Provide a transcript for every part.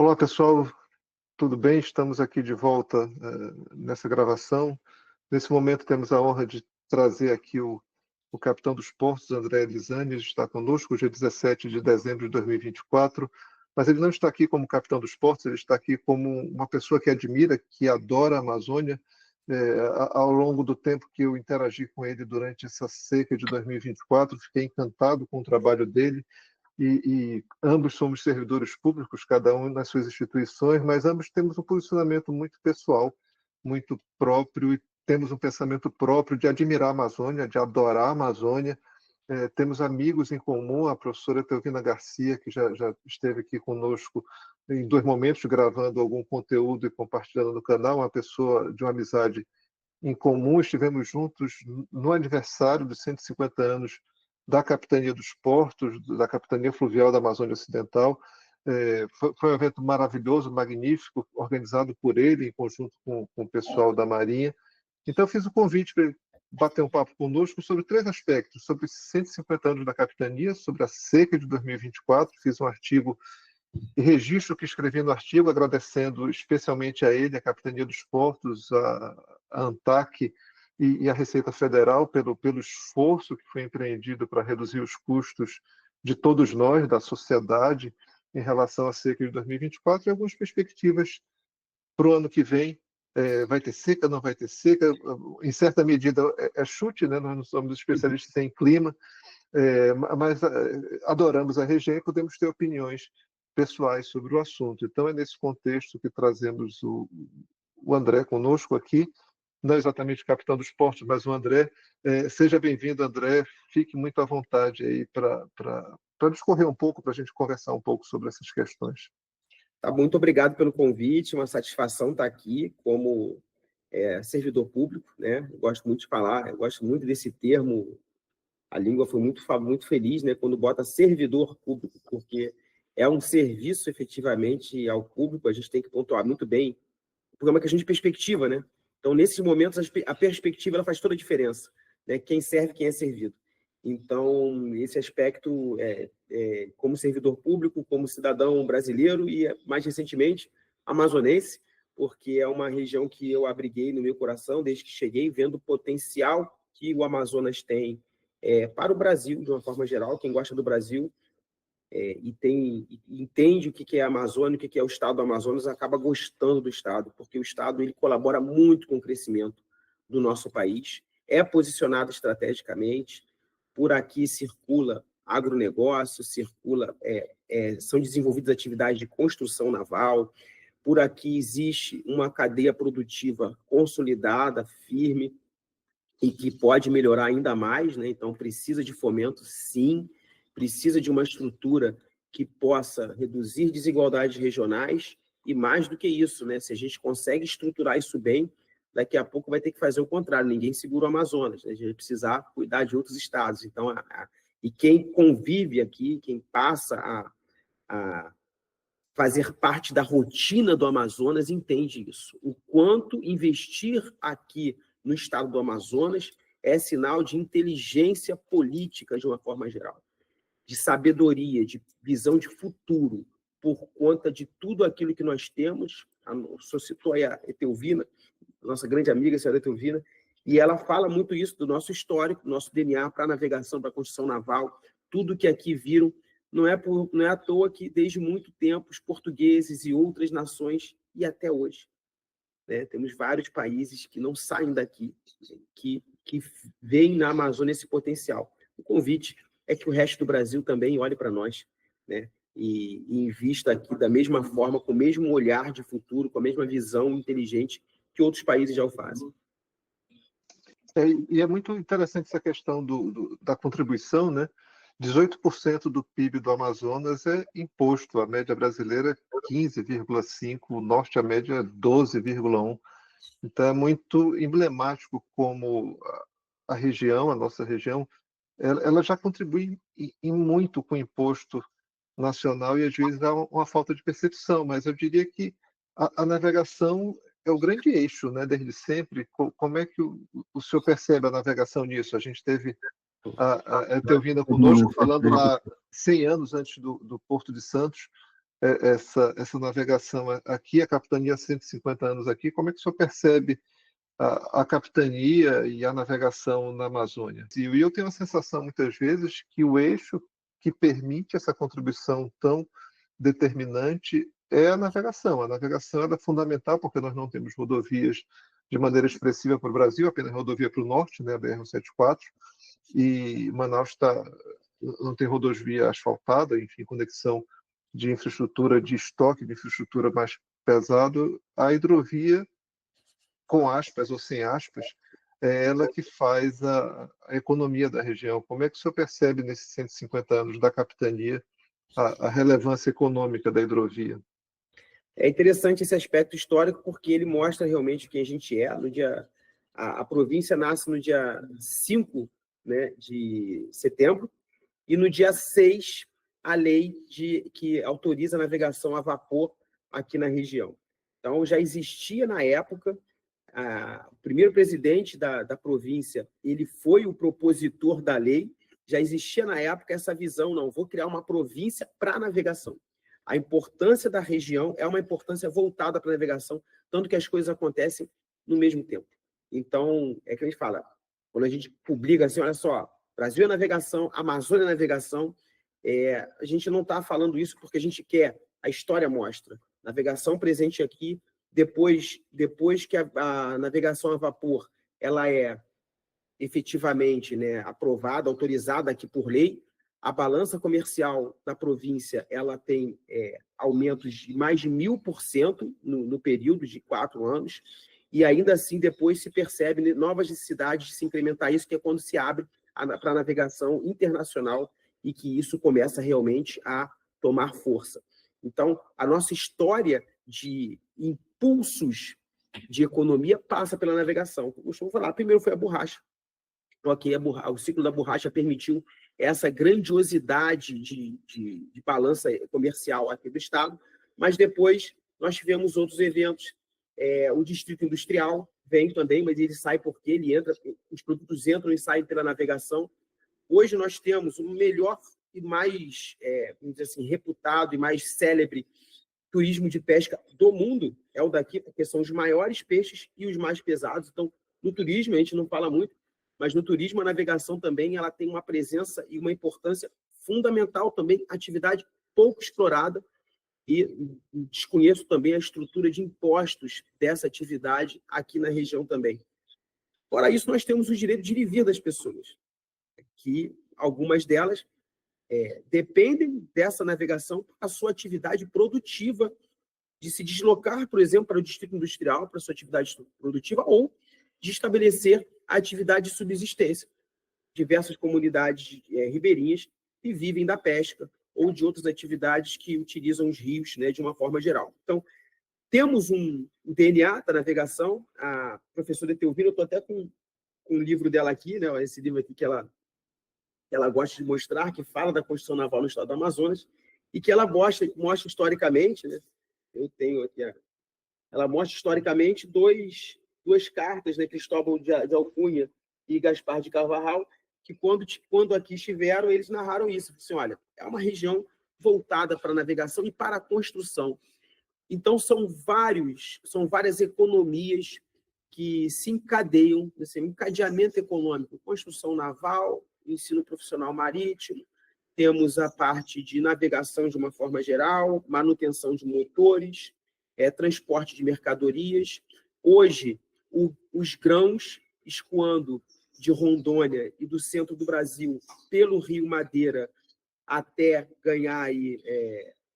Olá, pessoal, tudo bem? Estamos aqui de volta nessa gravação. Nesse momento, temos a honra de trazer aqui o capitão dos portos, André Lisani, está conosco, dia 17 de dezembro de 2024, mas ele não está aqui como capitão dos portos, ele está aqui como uma pessoa que admira, que adora a Amazônia. Ao longo do tempo que eu interagi com ele durante essa seca de 2024, fiquei encantado com o trabalho dele, e ambos somos servidores públicos, cada um nas suas instituições, mas ambos temos um posicionamento muito pessoal, muito próprio, e temos um pensamento próprio de admirar a Amazônia, de adorar a Amazônia. Temos amigos em comum, a professora Teovina Garcia, que já esteve aqui conosco em dois momentos, gravando algum conteúdo e compartilhando no canal, uma pessoa de uma amizade em comum. Estivemos juntos no aniversário dos 150 anos da Capitania dos Portos, da Capitania Fluvial da Amazônia Ocidental. Foi um evento maravilhoso, magnífico, organizado por ele, em conjunto com o pessoal da Marinha. Então, eu fiz o convite para ele bater um papo conosco sobre três aspectos: sobre os 150 anos da Capitania, sobre a seca de 2024. Fiz um artigo e registro que escrevi no artigo, agradecendo especialmente a ele, a Capitania dos Portos, a ANTAC e a Receita Federal pelo esforço que foi empreendido para reduzir os custos de todos nós, da sociedade, em relação à seca de 2024, e algumas perspectivas para o ano que vem. Vai ter seca, não vai ter seca? Em certa medida é chute, né? Nós não somos especialistas em clima, mas adoramos a região e podemos ter opiniões pessoais sobre o assunto. Então, é nesse contexto que trazemos o André conosco aqui, não exatamente o capitão dos portos, mas o André. Seja bem-vindo, André, fique muito à vontade aí para discorrer um pouco, para a gente conversar um pouco sobre essas questões. Tá, muito obrigado pelo convite, uma satisfação estar aqui como servidor público, né? Eu gosto muito de falar, eu gosto muito desse termo. A língua foi muito feliz, né, quando bota servidor público, porque é um serviço efetivamente ao público. A gente tem que pontuar muito bem, porque é uma questão de perspectiva, né? Então, nesses momentos, a perspectiva ela faz toda a diferença, né? Quem serve, quem é servido. Então, esse aspecto, como servidor público, como cidadão brasileiro e, mais recentemente, amazonense, porque é uma região que eu abriguei no meu coração desde que cheguei, vendo o potencial que o Amazonas tem para o Brasil, de uma forma geral. Quem gosta do Brasil entende o que é a Amazônia, o que é o Estado do Amazonas, acaba gostando do Estado, porque o Estado ele colabora muito com o crescimento do nosso país, é posicionado estrategicamente. Por aqui circula agronegócio, são desenvolvidas atividades de construção naval, por aqui existe uma cadeia produtiva consolidada, firme, e que pode melhorar ainda mais, né? Então, precisa de fomento, sim, precisa de uma estrutura que possa reduzir desigualdades regionais, e mais do que isso, né? Se a gente consegue estruturar isso bem, daqui a pouco vai ter que fazer o contrário, ninguém segura o Amazonas, né? A gente vai precisar cuidar de outros estados. Então, e quem convive aqui, quem passa a fazer parte da rotina do Amazonas, entende isso. O quanto investir aqui no estado do Amazonas é sinal de inteligência política, de uma forma geral, de sabedoria, de visão de futuro, por conta de tudo aquilo que nós temos. O senhor citou aí a Etelvina, nossa grande amiga, a senhora Etelvina, e ela fala muito isso do nosso histórico, do nosso DNA para a navegação, para a construção naval, tudo que aqui viram. Não é à toa que, desde muito tempo, os portugueses e outras nações, e até hoje, né, temos vários países que não saem daqui, que veem na Amazônia esse potencial. O convite é que o resto do Brasil também olhe para nós, né, e invista aqui da mesma forma, com o mesmo olhar de futuro, com a mesma visão inteligente que outros países já o fazem. E é muito interessante essa questão da contribuição, né? 18% do PIB do Amazonas é imposto, a média brasileira é 15,5%, o norte a média é 12,1%. Então é muito emblemático como a região, a nossa região, ela já contribui em muito com o imposto nacional, e às vezes há uma falta de percepção, mas eu diria que a navegação é o grande eixo, né, desde sempre. Como é que o senhor percebe a navegação nisso? A gente teve a Etelvina conosco, falando lá 100 anos antes do Porto de Santos, essa navegação aqui, a capitania há 150 anos aqui, como é que o senhor percebe a capitania e a navegação na Amazônia? E eu tenho a sensação, muitas vezes, que o eixo que permite essa contribuição tão determinante é a navegação. A navegação é fundamental, porque nós não temos rodovias de maneira expressiva para o Brasil, apenas rodovia para o norte, né, a BR-174, e Manaus não tem rodovia asfaltada, enfim, conexão de infraestrutura, de estoque de infraestrutura mais pesado. A hidrovia, com aspas ou sem aspas, é ela que faz a economia da região. Como é que o senhor percebe, nesses 150 anos da capitania, a relevância econômica da hidrovia? É interessante esse aspecto histórico, porque ele mostra realmente quem a gente é. A província nasce no dia 5, né, de setembro, e no dia 6, a lei que autoriza a navegação a vapor aqui na região. Então, já existia na época, o primeiro presidente da província, ele foi o propositor da lei, já existia na época essa visão, não, vou criar uma província para a navegação. A importância da região é uma importância voltada para a navegação, tanto que as coisas acontecem no mesmo tempo. Então, é que a gente fala, quando a gente publica assim, olha só, Brasil é navegação, Amazônia é navegação, a gente não está falando isso porque a gente quer, a história mostra. Navegação presente aqui, depois que a navegação a vapor ela é efetivamente, né, aprovada, autorizada aqui por lei, a balança comercial da província ela tem aumentos de mais de 1000% no período de 4 anos, e ainda assim depois se percebe novas necessidades de se incrementar isso, que é quando se abre para a navegação internacional e que isso começa realmente a tomar força. Então, a nossa história de impulsos de economia passa pela navegação. Eu costumo falar, primeiro foi a borracha. Ok, o ciclo da borracha permitiu essa grandiosidade de balança comercial aqui do Estado, mas depois nós tivemos outros eventos. O Distrito Industrial vem também, mas ele sai porque ele entra, os produtos entram e saem pela navegação. Hoje nós temos o melhor e mais, vamos dizer assim, reputado e mais célebre turismo de pesca do mundo, é o daqui, porque são os maiores peixes e os mais pesados. Então, no turismo, a gente não fala muito, mas no turismo a navegação também ela tem uma presença e uma importância fundamental também, atividade pouco explorada, e desconheço também a estrutura de impostos dessa atividade aqui na região também. Fora isso, nós temos o direito de ir e vir das pessoas, que algumas delas dependem dessa navegação para a sua atividade produtiva, de se deslocar, por exemplo, para o distrito industrial, para a sua atividade produtiva, ou de estabelecer a atividade de subsistência. Diversas comunidades ribeirinhas que vivem da pesca ou de outras atividades que utilizam os rios, né, de uma forma geral. Então, temos um DNA da navegação. A professora Etelvina, eu estou até com um livro dela aqui, né, esse livro aqui que ela gosta de mostrar, que fala da construção naval no estado do Amazonas, e que ela mostra historicamente, né, eu tenho aqui, ela mostra historicamente duas cartas, né, Cristóvão de Alcunha e Gaspar de Carvajal, que quando aqui estiveram, eles narraram isso. Assim, olha, é uma região voltada para a navegação e para a construção. Então, são várias economias que se encadeiam, nesse encadeamento econômico, construção naval, ensino profissional marítimo, temos a parte de navegação de uma forma geral, manutenção de motores, transporte de mercadorias. Hoje, os grãos escoando de Rondônia e do centro do Brasil pelo Rio Madeira até ganhar aí,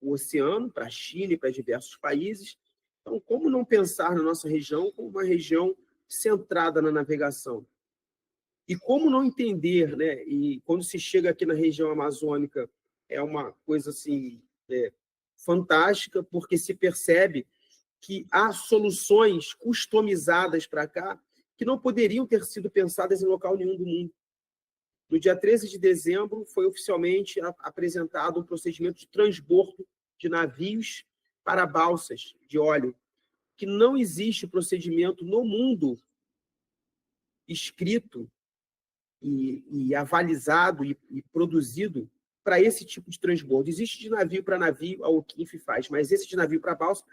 o oceano, para a China e para diversos países. Então, como não pensar na nossa região como uma região centrada na navegação? E como não entender, né? E quando se chega aqui na região amazônica, é uma coisa assim, fantástica, porque se percebe que há soluções customizadas para cá que não poderiam ter sido pensadas em local nenhum do mundo. No dia 13 de dezembro, foi oficialmente apresentado um procedimento de transbordo de navios para balsas de óleo, que não existe procedimento no mundo escrito e avalizado e produzido para esse tipo de transbordo. Existe de navio para navio, a OQIF faz, mas esse de navio para balsa,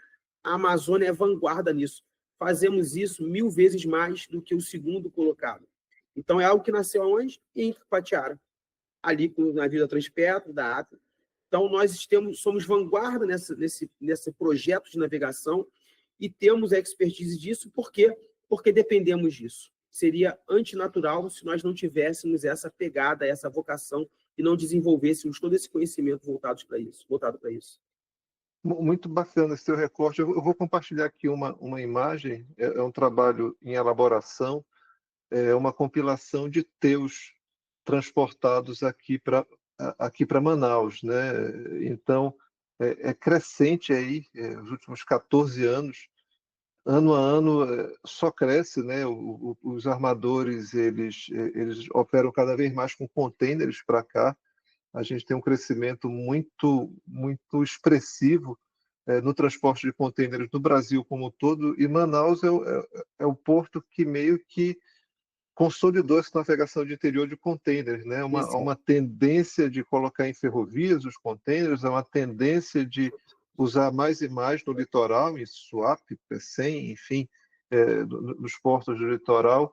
a Amazônia é vanguarda nisso. Fazemos isso 1000 vezes mais do que o segundo colocado. Então, é algo que nasceu aonde? Em Itapatiara, ali com o navio da Transpetro, da ATA. Então, nós somos vanguarda nesse projeto de navegação e temos a expertise disso, por quê? Porque dependemos disso. Seria antinatural se nós não tivéssemos essa pegada, essa vocação e não desenvolvêssemos todo esse conhecimento voltado para isso. Muito bacana esse seu recorte. Eu vou compartilhar aqui uma imagem, é um trabalho em elaboração, é uma compilação de teus transportados aqui para Manaus, né? Então, é crescente aí, os últimos 14 anos, ano a ano, só cresce, né? Os armadores, eles operam cada vez mais com containers para cá. A gente tem um crescimento muito, muito expressivo no transporte de contêineres no Brasil como um todo, e Manaus é o porto que meio que consolidou essa navegação de interior de contêineres, né? Uma tendência de colocar em ferrovias os contêineres, uma tendência de usar mais e mais no litoral, em Suape, Pecém, enfim, nos portos do litoral.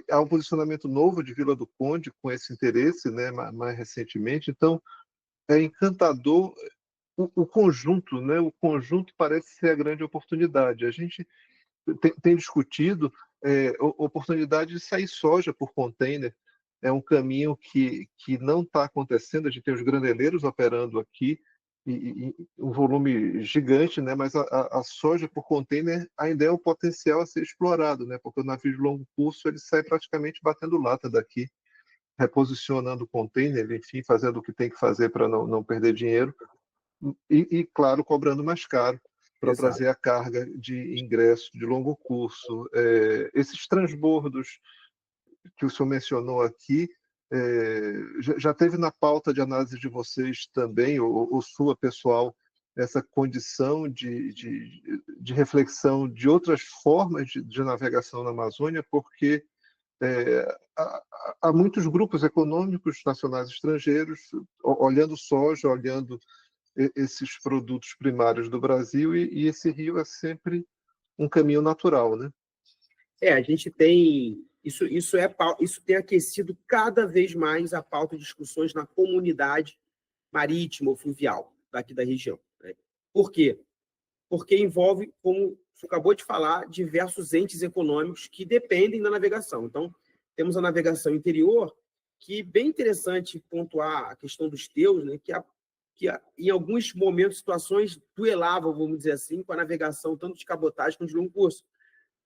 Há um posicionamento novo de Vila do Conde com esse interesse, né, mais recentemente. Então, é encantador o conjunto, né? O conjunto parece ser a grande oportunidade. A gente tem discutido oportunidade de sair soja por container. É um caminho que não está acontecendo. A gente tem os graneleiros operando aqui, e um volume gigante, né? Mas a soja por container ainda é um potencial a ser explorado, né? Porque o navio de longo curso ele sai praticamente batendo lata daqui, reposicionando o container, enfim, fazendo o que tem que fazer para não perder dinheiro claro, cobrando mais caro para trazer a carga de ingresso de longo curso. Esses transbordos que o senhor mencionou aqui, já teve na pauta de análise de vocês também, ou sua pessoal, essa condição de reflexão de outras formas de navegação na Amazônia, porque há muitos grupos econômicos nacionais e estrangeiros olhando soja, olhando esses produtos primários do Brasil, e esse rio é sempre um caminho natural, né? A gente tem isso tem aquecido cada vez mais a pauta de discussões na comunidade marítima ou fluvial daqui da região, né? Por quê? Porque envolve, como você acabou de falar, diversos entes econômicos que dependem da navegação. Então, temos a navegação interior, que é bem interessante pontuar a questão dos teus, né, que em alguns momentos, situações duelavam, vamos dizer assim, com a navegação tanto de cabotagem quanto de longo curso.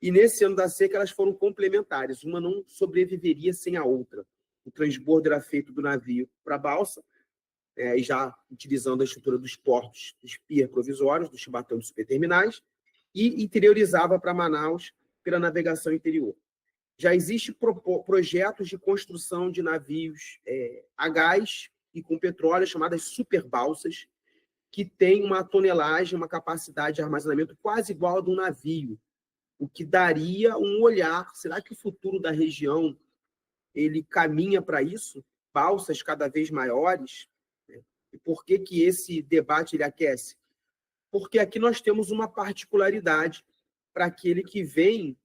E nesse ano da seca, elas foram complementares. Uma não sobreviveria sem a outra. O transbordo era feito do navio para a balsa, já utilizando a estrutura dos portos, dos pier provisórios, dos chibatão dos superterminais, e interiorizava para Manaus pela navegação interior. Já existem projetos de construção de navios a gás e com petróleo, chamadas superbalsas, que têm uma tonelagem, uma capacidade de armazenamento quase igual a do navio, o que daria um olhar. Será que o futuro da região ele caminha para isso? Balsas cada vez maiores? E por que esse debate ele aquece? Porque aqui nós temos uma particularidade para aquele que vem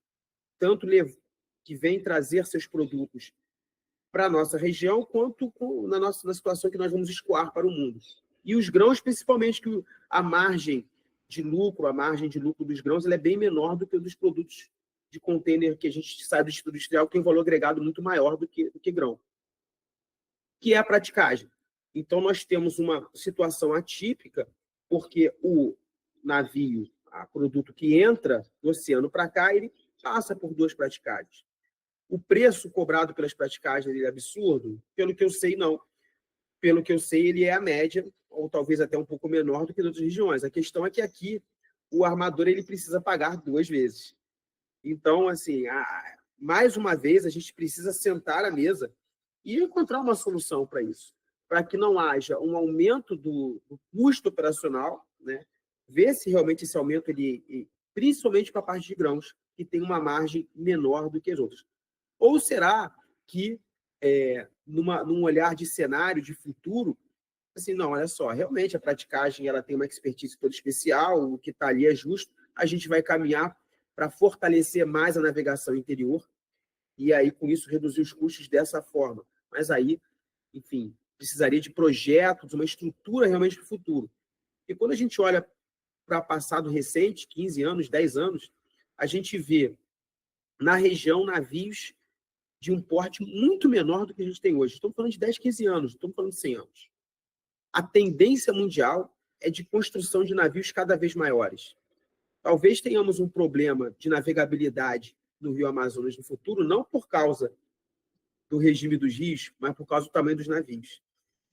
trazer seus produtos para a nossa região, quanto na situação que nós vamos escoar para o mundo. E os grãos, principalmente, que a margem de lucro dos grãos, ela é bem menor do que a dos produtos de container que a gente sai do estudo industrial, que tem um valor agregado muito maior do que grão, que é a praticagem. Então, nós temos uma situação atípica, porque o navio, o produto que entra do oceano para cá, ele passa por 2 praticagens. O preço cobrado pelas praticagens é absurdo? Pelo que eu sei, não. Pelo que eu sei, ele é a média, ou talvez até um pouco menor do que em outras regiões. A questão é que aqui o armador ele precisa pagar 2 vezes. Então, assim, mais uma vez, a gente precisa sentar à mesa e encontrar uma solução para isso, para que não haja um aumento do custo operacional, né? Ver se realmente esse aumento, principalmente para a parte de grãos, que tem uma margem menor do que as outras. Ou será que, num olhar de cenário, de futuro, assim, não, olha só, realmente a praticagem ela tem uma expertise toda especial, o que está ali é justo, a gente vai caminhar para fortalecer mais a navegação interior e aí, com isso, reduzir os custos dessa forma. Mas aí, enfim, precisaria de projetos, uma estrutura realmente para o futuro. E quando a gente olha para passado recente, 15 anos, 10 anos, a gente vê na região navios de um porte muito menor do que a gente tem hoje. Estamos falando de 10, 15 anos, estamos falando de 100 anos. A tendência mundial é de construção de navios cada vez maiores. Talvez tenhamos um problema de navegabilidade no Rio Amazonas no futuro, não por causa do regime dos rios, mas por causa do tamanho dos navios.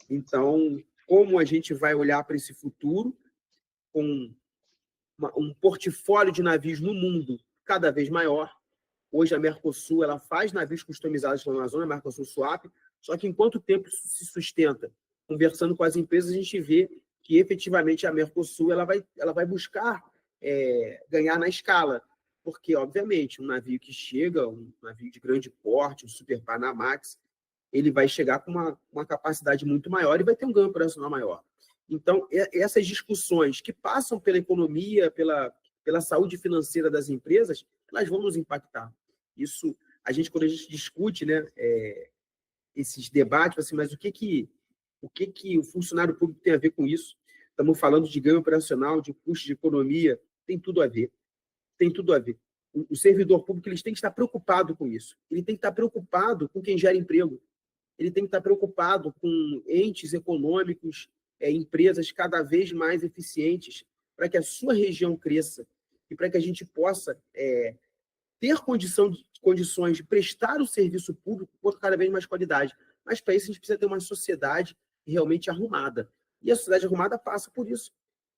Então, como a gente vai olhar para esse futuro com um portfólio de navios no mundo cada vez maior? Hoje a Mercosul ela faz navios customizados na Amazônia, a Mercosul Swap, só que em quanto tempo isso se sustenta? Conversando com as empresas, a gente vê que efetivamente a Mercosul ela vai buscar ganhar na escala, porque, obviamente, um navio que chega, um navio de grande porte, um Super Panamax, ele vai chegar com uma capacidade muito maior e vai ter um ganho operacional maior. Então, essas discussões que passam pela economia, pela saúde financeira das empresas, elas vão nos impactar. Isso, quando a gente discute, né, esses debates, assim, mas o que o funcionário público tem a ver com isso? Estamos falando de ganho operacional, de custo de economia, tem tudo a ver. Tem tudo a ver. O servidor público ele tem que estar preocupado com isso. Ele tem que estar preocupado com quem gera emprego. Ele tem que estar preocupado com entes econômicos, empresas cada vez mais eficientes, para que a sua região cresça e para que a gente possa ter condições de prestar o serviço público com cada vez mais qualidade. Mas, para isso, a gente precisa ter uma sociedade realmente arrumada. E a sociedade arrumada passa por isso.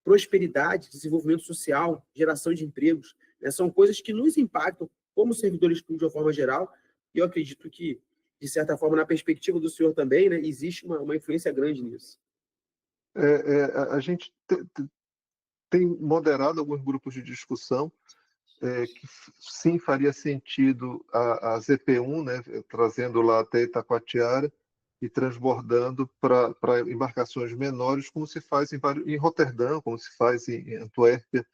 Prosperidade, desenvolvimento social, geração de empregos, né? São coisas que nos impactam como servidores públicos de uma forma geral, e eu acredito que, de certa forma, na perspectiva do senhor também, né, existe uma influência grande nisso. A gente tem moderado alguns grupos de discussão que sim faria sentido a ZP1, né, trazendo lá até Itacoatiara e transbordando para embarcações menores, como se faz em Roterdã, como se faz em Antuérpia,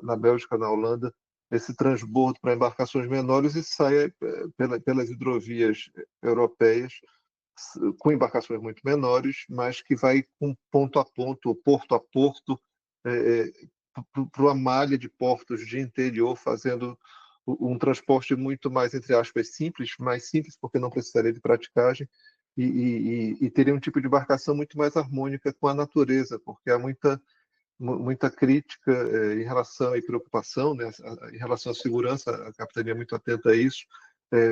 na Bélgica, na Holanda, esse transbordo para embarcações menores e sai pelas hidrovias europeias com embarcações muito menores, mas que vai com ponto a ponto, porto a porto, para uma malha de portos de interior, fazendo um transporte muito mais, entre aspas, mais simples, porque não precisaria de praticagem, e teria um tipo de embarcação muito mais harmônica com a natureza, porque há muita crítica em relação e preocupação, né, em relação à segurança, a capitania é muito atenta a isso,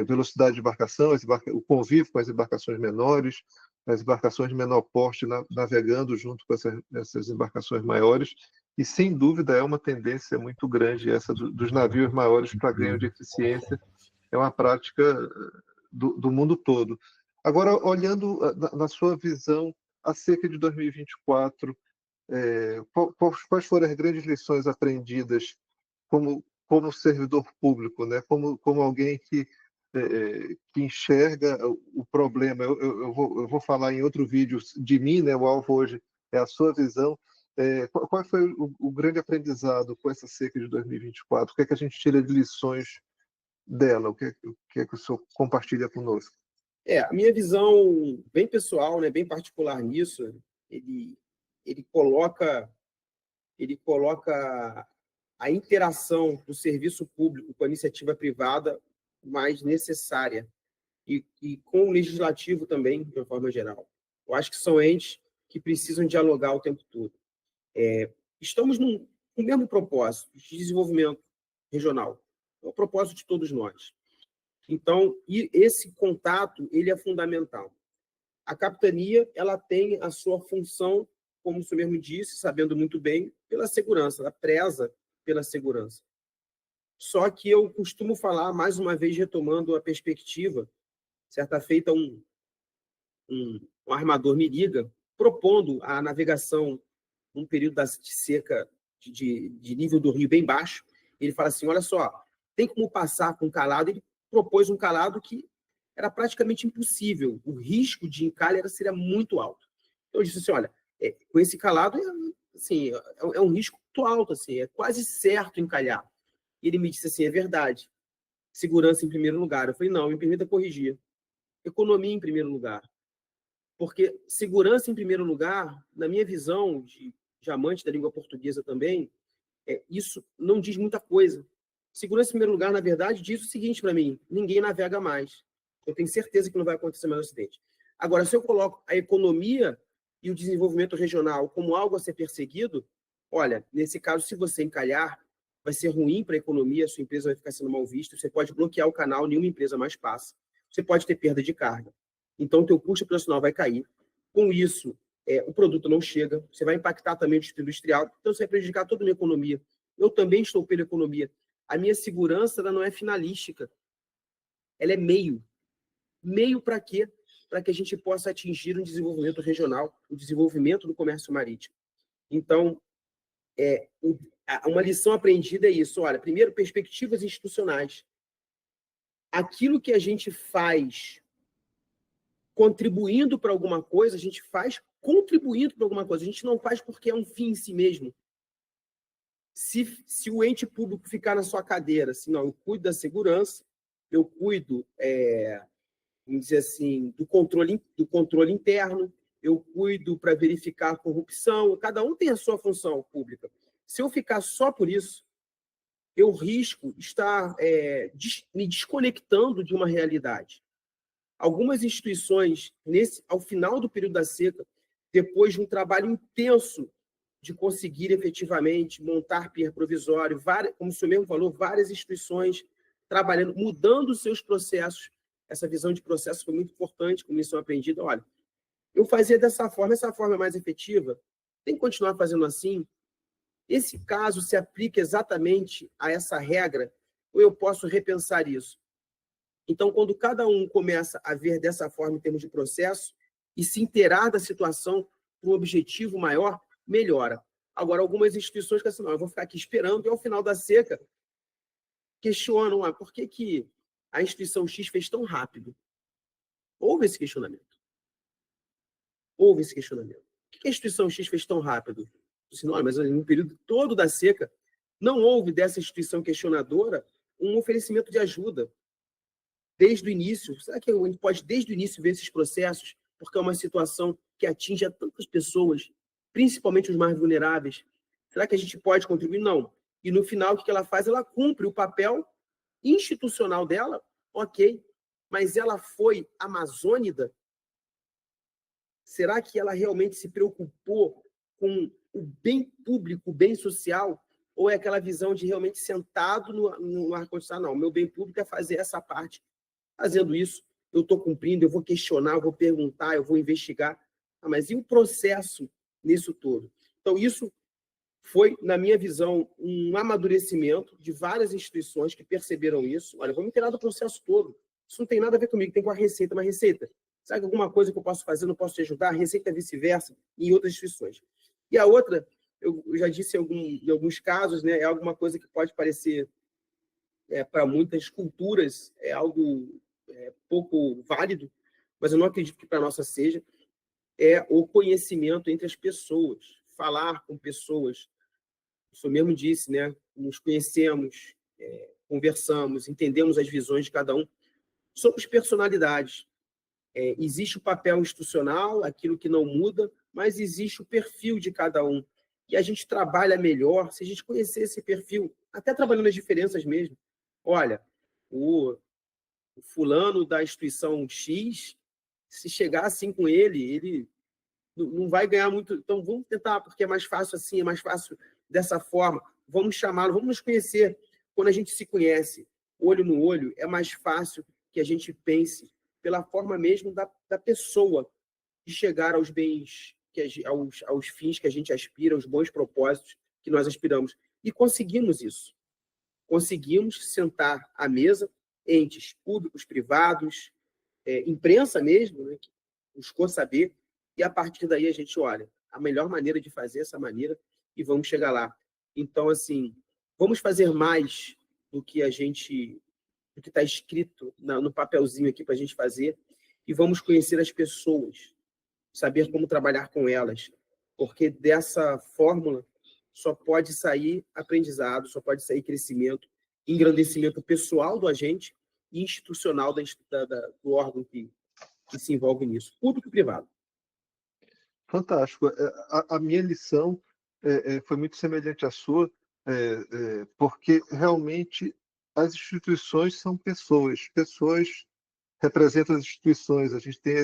velocidade de embarcação, o convívio com as embarcações menores, as embarcações de menor porte navegando junto com essas embarcações maiores, e sem dúvida é uma tendência muito grande essa dos navios maiores para ganho de eficiência, é uma prática do mundo todo. Agora, olhando na sua visão acerca de 2024, quais foram as grandes lições aprendidas como servidor público, né? Como alguém que enxerga o problema? Eu vou falar em outro vídeo de mim, né? O alvo hoje é a sua visão. Qual foi o grande aprendizado com essa seca de 2024? O que é que a gente tira de lições dela? O que é que o senhor compartilha conosco? A minha visão bem pessoal, né, bem particular nisso, ele coloca a interação do serviço público com a iniciativa privada mais necessária e com o legislativo também, de uma forma geral. Eu acho que são entes que precisam dialogar o tempo todo. Estamos com o mesmo propósito de desenvolvimento regional, é o propósito de todos nós. Então, esse contato ele é fundamental. A capitania ela tem a sua função, como o senhor mesmo disse, sabendo muito bem, pela segurança, ela preza pela segurança. Só que eu costumo falar, mais uma vez, retomando a perspectiva, certa feita um armador me liga, propondo a navegação num período de seca de nível do rio bem baixo. Ele fala assim, olha só, tem como passar com calado? Ele propôs um calado que era praticamente impossível. O risco de encalhe seria muito alto. Então, eu disse assim, olha, com esse calado, assim, é um risco muito alto, assim, é quase certo encalhar. E ele me disse assim, é verdade, segurança em primeiro lugar. Eu falei, não, me permita corrigir. Economia em primeiro lugar. Porque segurança em primeiro lugar, na minha visão de amante da língua portuguesa também, isso não diz muita coisa. Segurança em primeiro lugar, na verdade, diz o seguinte para mim: ninguém navega mais. Eu tenho certeza que não vai acontecer mais um acidente. Agora, se eu coloco a economia e o desenvolvimento regional como algo a ser perseguido, olha, nesse caso, se você encalhar, vai ser ruim para a economia, a sua empresa vai ficar sendo mal vista, você pode bloquear o canal, nenhuma empresa mais passa. Você pode ter perda de carga. Então, o teu custo operacional vai cair. Com isso, o produto não chega, você vai impactar também o distrito industrial, então você vai prejudicar toda a minha economia. Eu também estou pela economia. A minha segurança ela não é finalística, ela é meio. Meio para quê? Para que a gente possa atingir um desenvolvimento regional, o desenvolvimento do comércio marítimo. Então, uma lição aprendida é isso. Olha, primeiro, perspectivas institucionais. Aquilo que a gente faz contribuindo para alguma coisa, a gente faz contribuindo para alguma coisa. A gente não faz porque é um fim em si mesmo. Se o ente público ficar na sua cadeira, assim, não, eu cuido da segurança, eu cuido, vamos dizer assim, do controle interno, eu cuido para verificar a corrupção, cada um tem a sua função pública. Se eu ficar só por isso, eu risco estar me desconectando de uma realidade. Algumas instituições, ao final do período da seca, depois de um trabalho intenso de conseguir efetivamente montar pier provisório, como o senhor mesmo falou, várias instituições trabalhando, mudando os seus processos. Essa visão de processo foi muito importante, como lição aprendida. Olha, eu fazia dessa forma, essa forma é mais efetiva, tem que continuar fazendo assim. Esse caso se aplica exatamente a essa regra, ou eu posso repensar isso? Então, quando cada um começa a ver dessa forma em termos de processo e se inteirar da situação para um objetivo maior, melhora. Agora, algumas instituições que assim, não, eu vou ficar aqui esperando e ao final da seca questionam, por que a instituição X fez tão rápido? Houve esse questionamento. Houve esse questionamento. Por que a instituição X fez tão rápido? Assim, não, mas no período todo da seca, não houve dessa instituição questionadora um oferecimento de ajuda desde o início. Será que a gente pode, desde o início, ver esses processos? Porque é uma situação que atinge a tantas pessoas, principalmente os mais vulneráveis. Será que a gente pode contribuir? Não. E no final, o que ela faz? Ela cumpre o papel institucional dela, ok. Mas ela foi amazônida? Será que ela realmente se preocupou com o bem público, o bem social? Ou é aquela visão de realmente sentado no ar-condicionado? Não, meu bem público é fazer essa parte. Fazendo isso, eu estou cumprindo, eu vou questionar, eu vou perguntar, eu vou investigar. Mas e o processo nisso todo? Então, isso foi, na minha visão, um amadurecimento de várias instituições que perceberam isso. Olha, vamos inteirar do processo todo. Isso não tem nada a ver comigo, tem com a Receita, mas Receita, sabe alguma coisa que eu posso fazer, não posso te ajudar? A Receita é vice-versa, em outras instituições. E a outra, eu já disse em alguns casos, né, é alguma coisa que pode parecer, para muitas culturas, é algo pouco válido, mas eu não acredito que para a nossa seja, é o conhecimento entre as pessoas, falar com pessoas. O senhor mesmo disse, né? Nos conhecemos, conversamos, entendemos as visões de cada um. Somos personalidades. Existe o papel institucional, aquilo que não muda, mas existe o perfil de cada um. E a gente trabalha melhor se a gente conhecer esse perfil, até trabalhando as diferenças mesmo. Olha, o fulano da instituição X, se chegar assim com ele não vai ganhar muito. Então, vamos tentar, porque é mais fácil assim, é mais fácil dessa forma. Vamos chamá-lo, vamos nos conhecer. Quando a gente se conhece, olho no olho, é mais fácil que a gente pense pela forma mesmo da pessoa de chegar aos bens, aos fins que a gente aspira, aos bons propósitos que nós aspiramos. E conseguimos isso. Conseguimos sentar à mesa entes públicos, privados, imprensa mesmo, né, que buscou saber, e a partir daí a gente olha a melhor maneira de fazer essa maneira e vamos chegar lá. Então, assim, vamos fazer mais do que está escrito no papelzinho aqui para a gente fazer, e vamos conhecer as pessoas. saber como trabalhar com elas, porque dessa fórmula só pode sair aprendizado, só pode sair crescimento, engrandecimento pessoal do agente e institucional do órgão que se envolve nisso, público e privado. Fantástico. A minha lição foi muito semelhante à sua, porque realmente as instituições são pessoas, pessoas representam as instituições, a gente tem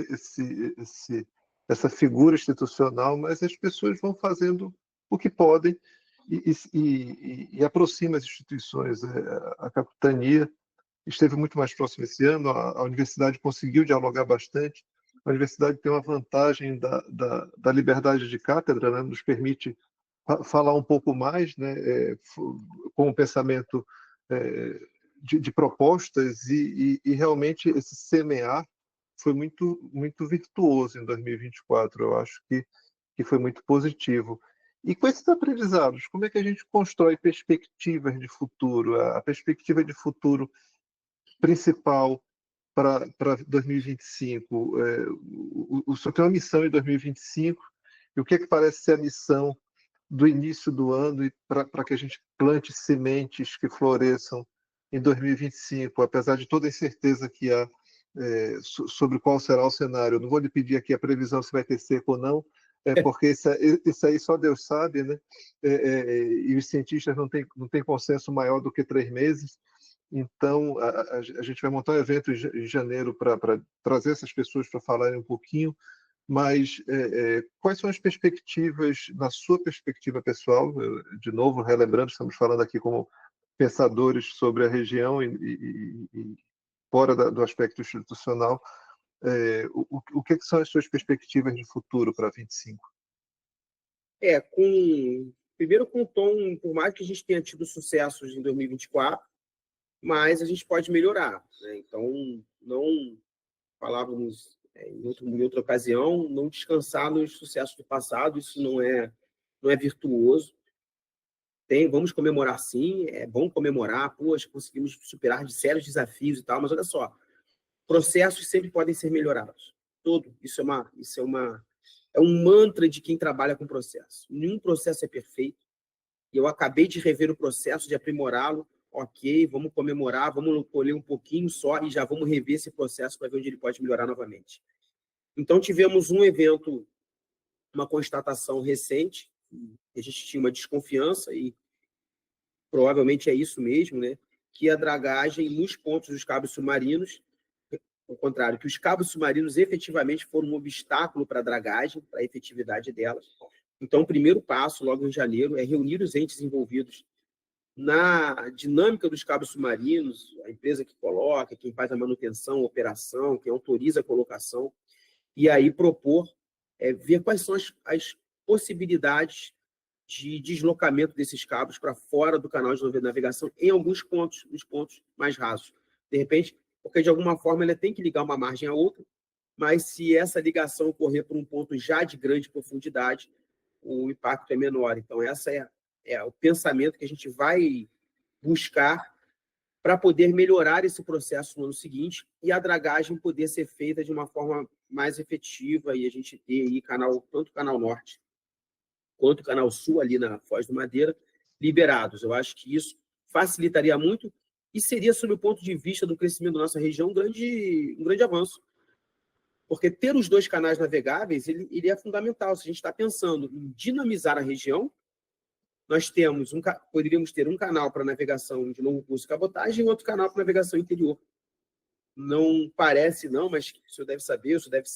essa figura institucional, mas as pessoas vão fazendo o que podem e aproxima as instituições. A capitania esteve muito mais próxima esse ano, a universidade conseguiu dialogar bastante. A universidade tem uma vantagem da liberdade de cátedra, né? Nos permite falar um pouco mais, né? Com o pensamento de propostas e realmente esse semear foi muito virtuoso em 2024. Eu acho que foi muito positivo. E com esses aprendizados, como é que a gente constrói perspectivas de futuro? A perspectiva de futuro principal para 2025? O senhor tem uma missão em 2025, e o que é que parece ser a missão do início do ano e para que a gente plante sementes que floresçam em 2025, apesar de toda a incerteza que há sobre qual será o cenário? Eu não vou lhe pedir aqui a previsão se vai ter seco ou não, porque isso aí só Deus sabe, né? E os cientistas não têm consenso maior do que 3 meses. Então, a gente vai montar um evento em janeiro para trazer essas pessoas para falarem um pouquinho, mas quais são as perspectivas, na sua perspectiva pessoal? De novo, relembrando, estamos falando aqui como pensadores sobre a região e fora do aspecto institucional. O que são as suas perspectivas de futuro para 25? Primeiro com o tom, por mais que a gente tenha tido sucessos em 2024, mas a gente pode melhorar, né? Então, não falávamos em outra ocasião, não descansar nos sucessos do passado, isso não é virtuoso. Vamos comemorar sim, é bom comemorar, poxa, conseguimos superar de sérios desafios e tal, mas olha só, processos sempre podem ser melhorados. Isso é um mantra de quem trabalha com processo. Nenhum processo é perfeito. E eu acabei de rever o processo, de aprimorá-lo. Ok, vamos comemorar, vamos colher um pouquinho só e já vamos rever esse processo para ver onde ele pode melhorar novamente. Então, tivemos um evento, uma constatação recente, a gente tinha uma desconfiança, e provavelmente é isso mesmo, né? Que a dragagem nos pontos dos cabos submarinos, ao contrário, que os cabos submarinos efetivamente foram um obstáculo para a dragagem, para a efetividade delas. Então, o primeiro passo, logo em janeiro, é reunir os entes envolvidos na dinâmica dos cabos submarinos, a empresa que coloca, quem faz a manutenção, a operação, quem autoriza a colocação, e aí propor, ver quais são as possibilidades de deslocamento desses cabos para fora do canal de navegação em alguns pontos, nos pontos mais rasos. De repente, porque de alguma forma ele tem que ligar uma margem à outra, mas se essa ligação ocorrer por um ponto já de grande profundidade, o impacto é menor. Então, essa é o pensamento que a gente vai buscar para poder melhorar esse processo no ano seguinte e a dragagem poder ser feita de uma forma mais efetiva e a gente ter aí tanto o Canal Norte quanto o Canal Sul, ali na Foz do Madeira, liberados. Eu acho que isso facilitaria muito e seria, sob o ponto de vista do crescimento da nossa região, um grande avanço. Porque ter os 2 canais navegáveis ele é fundamental. Se a gente está pensando em dinamizar a região, nós poderíamos ter um canal para navegação de longo curso e cabotagem e outro canal para navegação interior. Não parece, não, mas o senhor deve saber, o senhor deve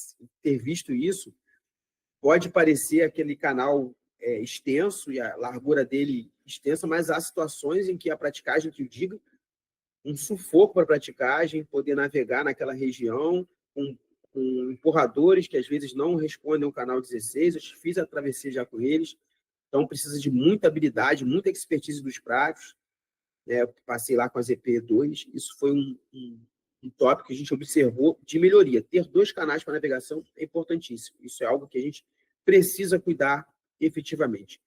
ter visto isso. Pode parecer aquele canal extenso e a largura dele extensa, mas há situações em que a praticagem, que o diga, um sufoco para a praticagem, poder navegar naquela região com empurradores que às vezes não respondem ao canal 16. Eu fiz a travessia já com eles. Então, precisa de muita habilidade, muita expertise dos pratos. Passei lá com a ZP2. Isso foi um tópico que a gente observou de melhoria. Ter 2 canais para navegação é importantíssimo. Isso é algo que a gente precisa cuidar efetivamente.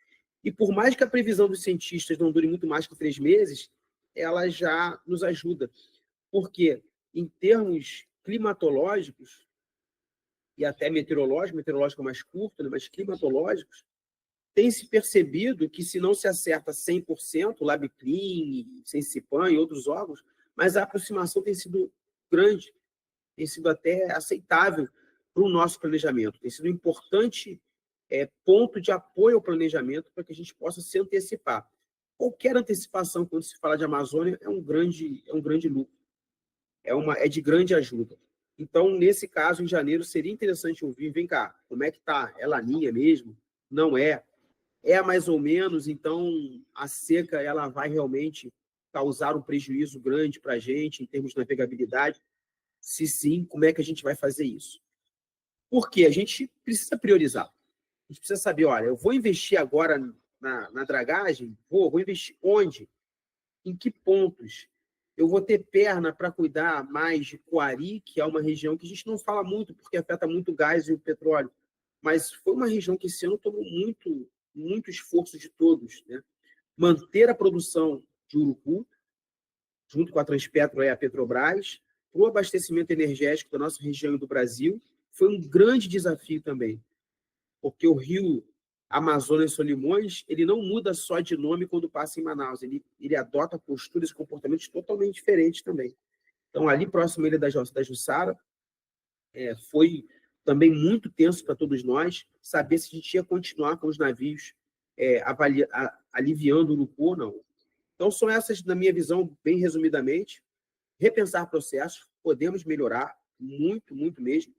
E por mais que a previsão dos cientistas não dure muito mais que 3 meses, ela já nos ajuda. Porque, em termos climatológicos, e até meteorológico mais curto, né, mas climatológicos, tem se percebido que se não se acerta 100%, o LabClean, Sensipan e outros órgãos, mas a aproximação tem sido grande, tem sido até aceitável para o nosso planejamento, tem sido um importante ponto de apoio ao planejamento para que a gente possa se antecipar. Qualquer antecipação, quando se fala de Amazônia, é um grande lucro, é de grande ajuda. Então, nesse caso, em janeiro, seria interessante ouvir, vem cá, como é que está? É laninha mesmo? Não é? É mais ou menos, então a seca ela vai realmente causar um prejuízo grande para a gente em termos de navegabilidade? Se sim, como é que a gente vai fazer isso? Porque a gente precisa priorizar. A gente precisa saber, olha, eu vou investir agora na dragagem? Vou investir onde? Em que pontos? Eu vou ter perna para cuidar mais de Coari, que é uma região que a gente não fala muito, porque afeta muito o gás e o petróleo, mas foi uma região que esse ano tomou muito esforço de todos, né? Manter a produção de urucu, junto com a Transpetro e a Petrobras, para o abastecimento energético da nossa região e do Brasil, foi um grande desafio também, porque o rio Amazonas e Solimões, ele não muda só de nome quando passa em Manaus, ele adota posturas e comportamentos totalmente diferentes também. Então, ali próximo à ilha da Jussara, foi também muito tenso para todos nós saber se a gente ia continuar com os navios aliviando o urucu ou não. Então, são essas, na minha visão, bem resumidamente, repensar processos, podemos melhorar muito mesmo,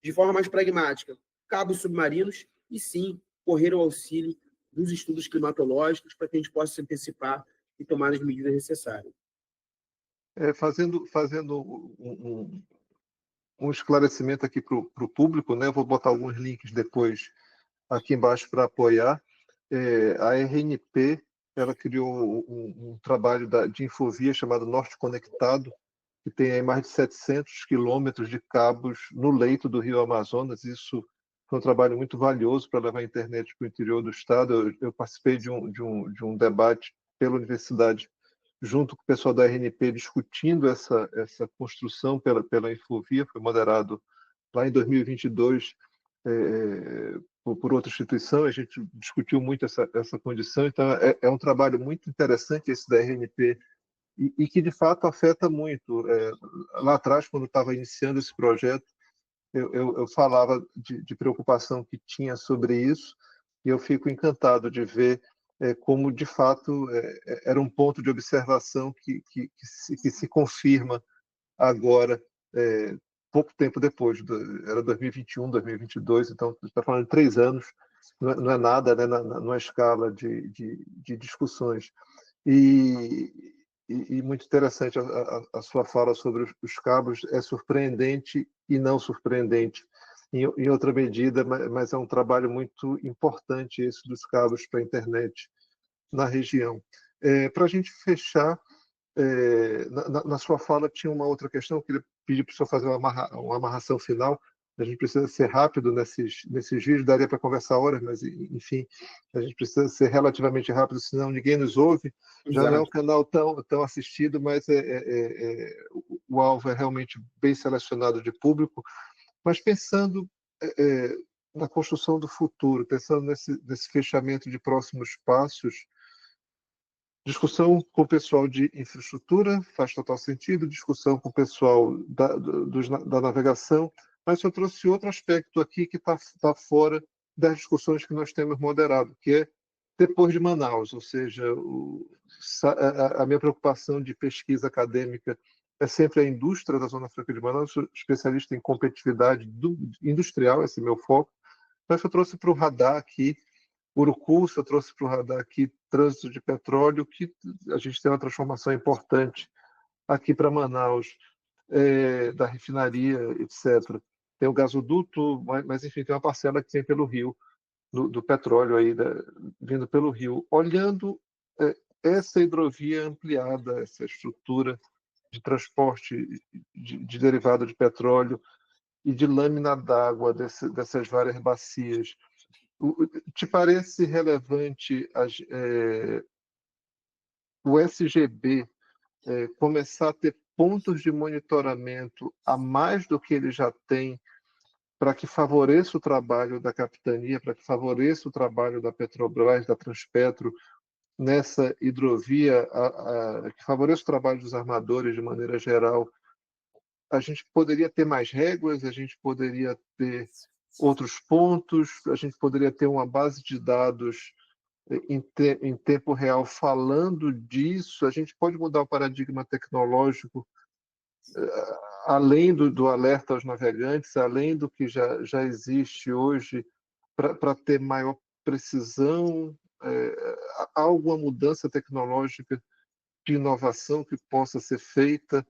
de forma mais pragmática, cabos submarinos e, sim, correr ao auxílio dos estudos climatológicos para que a gente possa se antecipar e tomar as medidas necessárias. Fazendo um esclarecimento aqui para o público, né? Eu vou botar alguns links depois aqui embaixo para apoiar. A RNP ela criou um trabalho de infovia chamado Norte Conectado, que tem aí mais de 700 quilômetros de cabos no leito do Rio Amazonas. Isso foi um trabalho muito valioso para levar a internet para o interior do estado. Eu participei de um debate pela universidade, junto com o pessoal da RNP, discutindo essa construção pela infovia. Foi moderado lá em 2022 por outra instituição. A gente discutiu muito essa condição. Então, é um trabalho muito interessante esse da RNP, e que, de fato, afeta muito. Lá atrás, quando estava iniciando esse projeto, eu falava de preocupação que tinha sobre isso, e eu fico encantado de ver como, de fato, era um ponto de observação que se confirma agora, pouco tempo depois. Era 2021, 2022, então, a gente está falando de 3 anos, não é nada, né, numa escala de discussões. E muito interessante a sua fala sobre os cabos, é surpreendente e não surpreendente em outra medida, mas é um trabalho muito importante esse dos cabos para a internet na região. Para a gente fechar, na sua fala tinha uma outra questão, eu queria pedir para o senhor fazer uma amarração final. A gente precisa ser rápido nesses vídeos, daria para conversar horas, mas, enfim, a gente precisa ser relativamente rápido, senão ninguém nos ouve. Já não é um canal tão assistido, mas o alvo é realmente bem selecionado de público. Mas pensando na construção do futuro, pensando nesse fechamento de próximos passos, discussão com o pessoal de infraestrutura faz total sentido, discussão com o pessoal da navegação, mas eu trouxe outro aspecto aqui que está fora das discussões que nós temos moderado, que é depois de Manaus, ou seja, a minha preocupação de pesquisa acadêmica é sempre a indústria da Zona Franca de Manaus. Sou especialista em competitividade industrial, esse é meu foco, mas eu trouxe para o radar aqui Urucu, eu trouxe para o radar aqui trânsito de petróleo, que a gente tem uma transformação importante aqui para Manaus, da refinaria, etc. Tem o gasoduto, mas enfim, tem uma parcela que vem pelo rio, do petróleo aí, vindo pelo rio. Olhando essa hidrovia ampliada, essa estrutura de transporte de derivado de petróleo e de lâmina d'água dessas várias bacias, te parece relevante o SGB começar a ter pontos de monitoramento a mais do que ele já tem para que favoreça o trabalho da capitania, para que favoreça o trabalho da Petrobras, da Transpetro, nessa hidrovia, que favoreça o trabalho dos armadores de maneira geral. A gente poderia ter mais réguas, a gente poderia ter outros pontos, a gente poderia ter uma base de dados em tempo real falando disso, a gente pode mudar o paradigma tecnológico além do alerta aos navegantes, além do que já existe hoje, para ter maior precisão. Há alguma mudança tecnológica de inovação que possa ser feita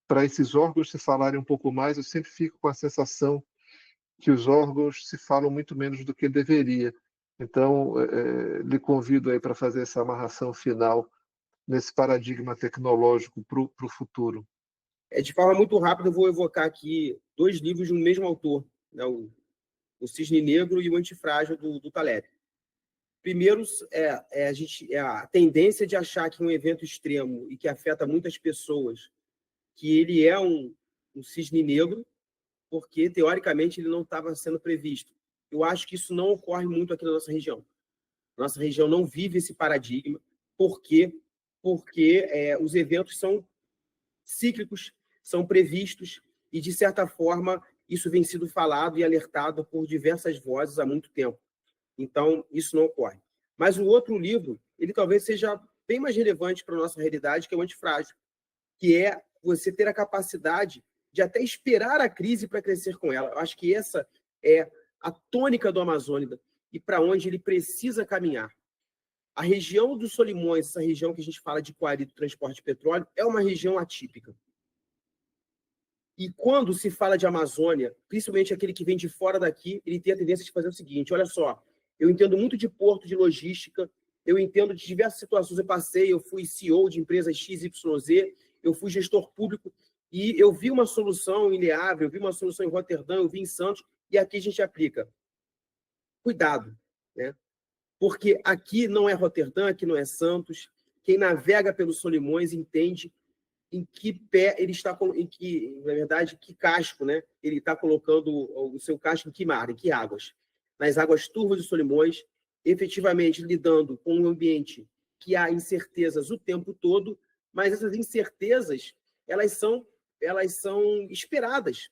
para esses órgãos se falarem um pouco mais? Eu sempre fico com a sensação que os órgãos se falam muito menos do que deveria. Então, lhe convido aí para fazer essa amarração final nesse paradigma tecnológico para o futuro. De forma muito rápida, eu vou evocar aqui 2 livros de um mesmo autor, né? O Cisne Negro e o Antifrágil, do Taleb. Primeiro, a tendência de achar que um evento extremo e que afeta muitas pessoas, que ele é um cisne negro, porque, teoricamente, ele não estava sendo previsto. Eu acho que isso não ocorre muito aqui na nossa região. Nossa região não vive esse paradigma. Por quê? Porque os eventos são cíclicos, são previstos, e, de certa forma, isso vem sido falado e alertado por diversas vozes há muito tempo. Então, isso não ocorre. Mas o outro livro, ele talvez seja bem mais relevante para a nossa realidade, que é o Antifrágil, que é você ter a capacidade de até esperar a crise para crescer com ela. Eu acho que essa é a tônica do Amazônia e para onde ele precisa caminhar. A região dos Solimões, essa região que a gente fala de Quari, do transporte de petróleo, é uma região atípica. E quando se fala de Amazônia, principalmente aquele que vem de fora daqui, ele tem a tendência de fazer o seguinte: olha só, eu entendo muito de porto, de logística, eu entendo de diversas situações. Eu fui CEO de empresas XYZ, eu fui gestor público, e eu vi uma solução em Le Havre, eu vi uma solução em Roterdã, eu vi em Santos, e aqui a gente aplica. Cuidado, né? Porque aqui não é Roterdã, aqui não é Santos. Quem navega pelos Solimões entende em que pé ele está, na verdade, que casco, né? Ele está colocando o seu casco em que mar, em que águas? Nas águas turvas dos Solimões, efetivamente lidando com um ambiente que há incertezas o tempo todo, mas essas incertezas, elas são esperadas.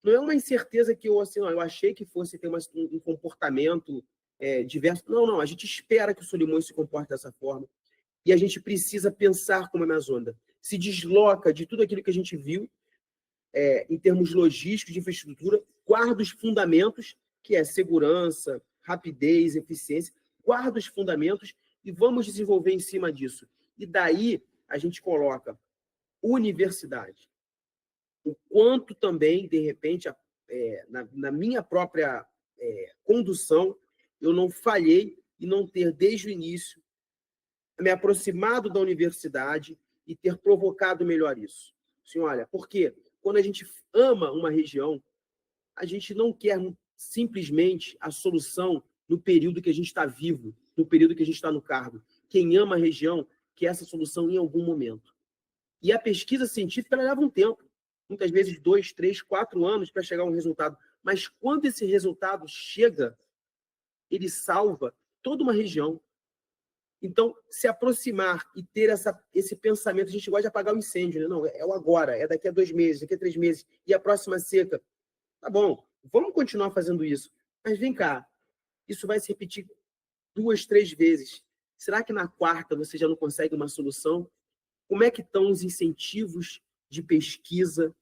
Não é uma incerteza que eu achei que fosse ter um comportamento diverso. Não, a gente espera que o Solimões se comporte dessa forma, e a gente precisa pensar como a Amazônia se desloca de tudo aquilo que a gente viu em termos logísticos, de infraestrutura, guarda os fundamentos, que é segurança, rapidez, eficiência, guarda os fundamentos e vamos desenvolver em cima disso. E daí a gente coloca universidade. O quanto também, de repente, na minha própria condução, eu não falhei em não ter, desde o início, me aproximado da universidade e ter provocado melhor isso. Assim, olha, porque quando a gente ama uma região, a gente não quer simplesmente a solução no período que a gente está vivo, no período que a gente está no cargo. Quem ama a região quer essa solução em algum momento. E a pesquisa científica ela leva um tempo, muitas vezes 2, 3, 4 anos para chegar a um resultado. Mas quando esse resultado chega, ele salva toda uma região. Então, se aproximar e ter esse pensamento, a gente gosta de apagar o incêndio, né? Não, é o agora, é daqui a 2 meses, daqui a 3 meses, e a próxima seca. Tá bom, vamos continuar fazendo isso. Mas vem cá, isso vai se repetir 2, 3 vezes. Será que na 4ª você já não consegue uma solução? Como é que estão os incentivos de pesquisa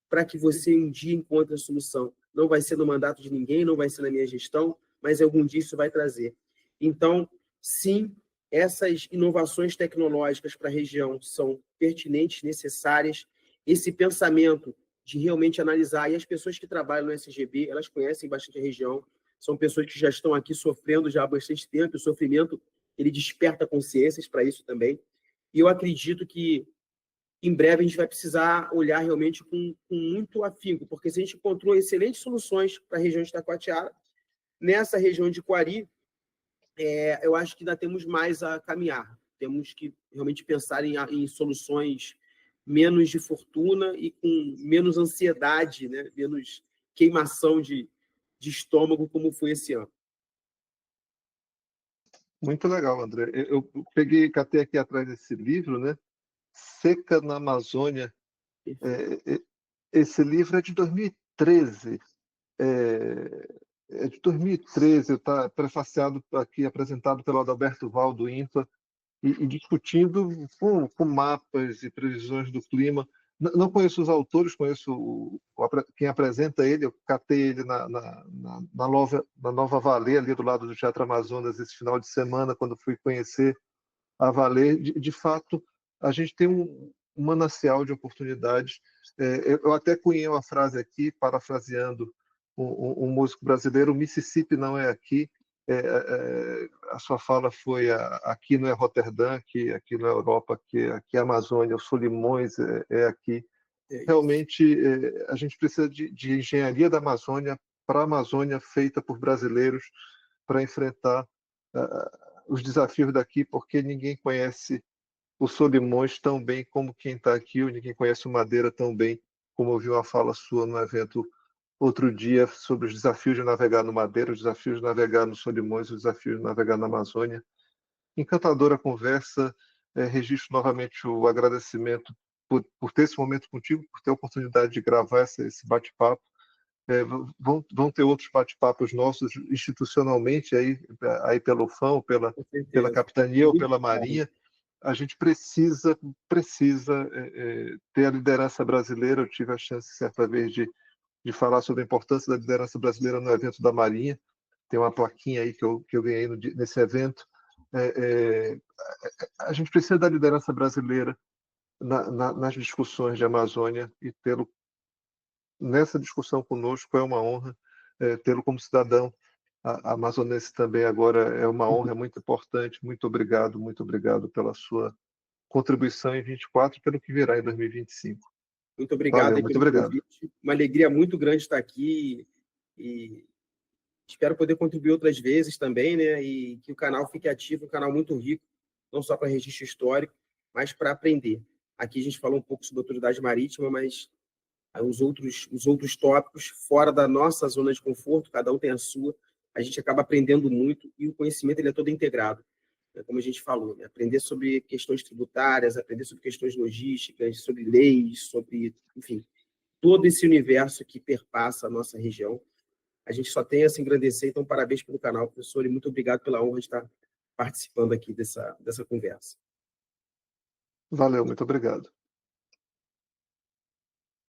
para que você um dia encontre a solução? Não vai ser no mandato de ninguém, não vai ser na minha gestão, mas algum dia isso vai trazer. Então, sim, essas inovações tecnológicas para a região são pertinentes, necessárias. Esse pensamento de realmente analisar, e as pessoas que trabalham no SGB, elas conhecem bastante a região, são pessoas que já estão aqui sofrendo já há bastante tempo, o sofrimento, ele desperta consciências para isso também, e eu acredito que em breve a gente vai precisar olhar realmente com muito afinco, porque se a gente encontrou excelentes soluções para a região de Taquatiara, nessa região de Quari, eu acho que ainda temos mais a caminhar. Temos que realmente pensar em soluções menos de fortuna e com menos ansiedade, né? queimação de estômago como foi esse ano. Muito legal, André. Eu catei aqui atrás desse livro, né? Seca na Amazônia. Esse livro é de 2013. É de 2013, está prefaciado aqui, apresentado pelo Adalberto Val, do INPA, e discutindo com mapas e previsões do clima. Não conheço os autores, conheço quem apresenta ele. Eu catei ele na Nova Valer, ali do lado do Teatro Amazonas, esse final de semana, quando fui conhecer a Valer. De fato, a gente tem um manancial de oportunidades. Eu até cunhei uma frase aqui, parafraseando um músico brasileiro: o Mississippi não é aqui. A sua fala foi: aqui não é Roterdã, aqui não é Europa, aqui é Amazônia, os Solimões é aqui. Realmente, a gente precisa de engenharia da Amazônia para a Amazônia, feita por brasileiros, para enfrentar os desafios daqui, porque ninguém conhece os Solimões tão bem como quem está aqui, ou ninguém conhece o Madeira tão bem como ouviu uma fala sua no evento outro dia sobre os desafios de navegar no Madeira, os desafios de navegar nos Solimões, os desafios de navegar na Amazônia. Encantadora conversa. Registro novamente o agradecimento por ter esse momento contigo, por ter a oportunidade de gravar esse bate-papo. Vão ter outros bate-papos nossos institucionalmente, aí pela UFAM, pela Capitania ou pela Marinha. A gente precisa ter a liderança brasileira. Eu tive a chance, certa vez, de falar sobre a importância da liderança brasileira no evento da Marinha. Tem uma plaquinha aí que eu ganhei nesse evento. A gente precisa da liderança brasileira nas discussões de Amazônia, e tê-lo nessa discussão conosco é uma honra. Tê-lo como cidadão amazonense também agora é uma honra, é muito importante. Muito obrigado pela sua contribuição em 24 e pelo que virá em 2025. Muito obrigado. Valeu, muito obrigado. Convite. Uma alegria muito grande estar aqui e espero poder contribuir outras vezes também, né? E que o canal fique ativo, um canal muito rico, não só para registro histórico, mas para aprender. Aqui a gente falou um pouco sobre autoridade marítima, mas os outros tópicos, fora da nossa zona de conforto, cada um tem a sua, a gente acaba aprendendo muito, e o conhecimento ele é todo integrado, né? Como a gente falou, né? Aprender sobre questões tributárias, aprender sobre questões logísticas, sobre leis, sobre, enfim, todo esse universo que perpassa a nossa região. A gente só tem a se engrandecer, então parabéns pelo canal, professor, e muito obrigado pela honra de estar participando aqui dessa conversa. Valeu, muito obrigado.